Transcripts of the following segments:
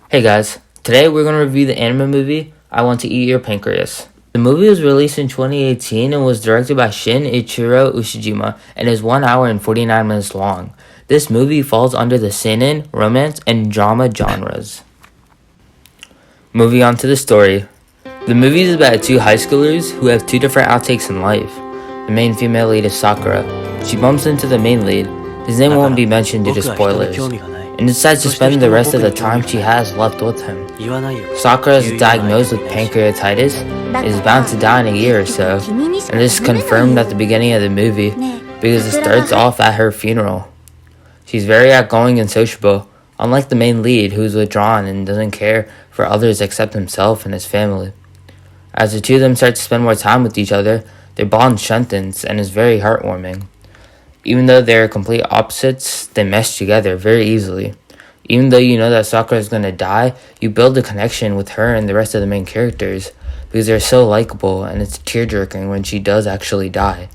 Hey guys, today we're going to review the anime movie, I Want to Eat Your Pancreas. The movie was released in 2018 and was directed by Shin Ichiro Ushijima and is 1 hour and 49 minutes long. This movie falls under the seinen, romance, and drama genres. Moving on to the story. The movie is about two high schoolers who have two different outtakes in life. The main female lead is Sakura. She bumps into the main lead. His name won't be mentioned due to spoilers, and decides to spend the rest of the time she has left with him. Sakura is diagnosed with pancreatitis and is bound to die in a year or so, and this is confirmed at the beginning of the movie because it starts off at her funeral. She's very outgoing and sociable, unlike the main lead who is withdrawn and doesn't care for others except himself and his family. As the two of them start to spend more time with each other, their bond strengthens and is very heartwarming. Even though they're complete opposites, they mesh together very easily. Even though you know that Sakura is going to die, you build a connection with her and the rest of the main characters because they're so likable, and it's tear-jerking when she does actually die.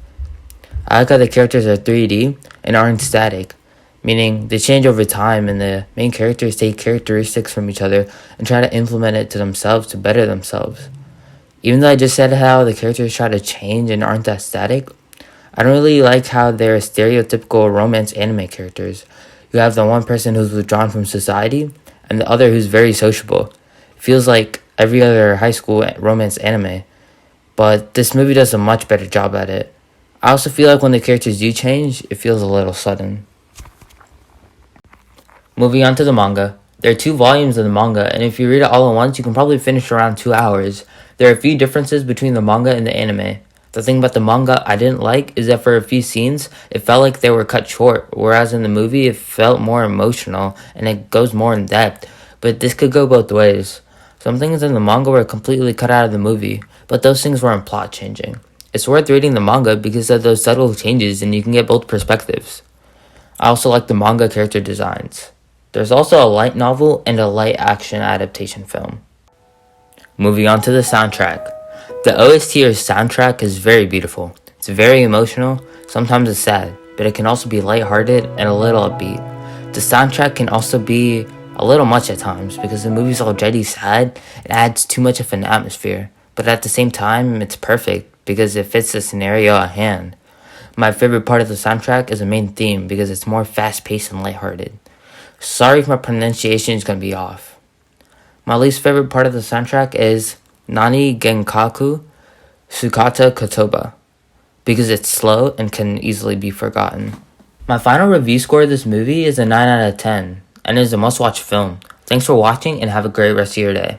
I like how the characters are 3D and aren't static, meaning they change over time and the main characters take characteristics from each other and try to implement it to themselves to better themselves. Even though I just said how the characters try to change and aren't that static, I don't really like how they're stereotypical romance anime characters. You have the one person who's withdrawn from society and the other who's very sociable. It feels like every other high school romance anime, but this movie does a much better job at it. I also feel like when the characters do change, it feels a little sudden. Moving on to the manga. There are 2 volumes of the manga, and if you read it all at once, you can probably finish around 2 hours. There are a few differences between the manga and the anime. The thing about the manga I didn't like is that for a few scenes, it felt like they were cut short, whereas in the movie it felt more emotional and it goes more in depth, but this could go both ways. Some things in the manga were completely cut out of the movie, but those things weren't plot changing. It's worth reading the manga because of those subtle changes and you can get both perspectives. I also like the manga character designs. There's also a light novel and a light action adaptation film. Moving on to the soundtrack. The OST or soundtrack is very beautiful. It's very emotional, sometimes it's sad, but it can also be lighthearted and a little upbeat. The soundtrack can also be a little much at times because the movie's already sad, it adds too much of an atmosphere, but at the same time it's perfect because it fits the scenario at hand. My favorite part of the soundtrack is the main theme because it's more fast-paced and lighthearted. Sorry if my pronunciation is going to be off. My least favorite part of the soundtrack is Nani Genkaku Sukata Kotoba because it's slow and can easily be forgotten. My final review score of this movie is a 9 out of 10 and is a must-watch film. Thanks for watching and have a great rest of your day.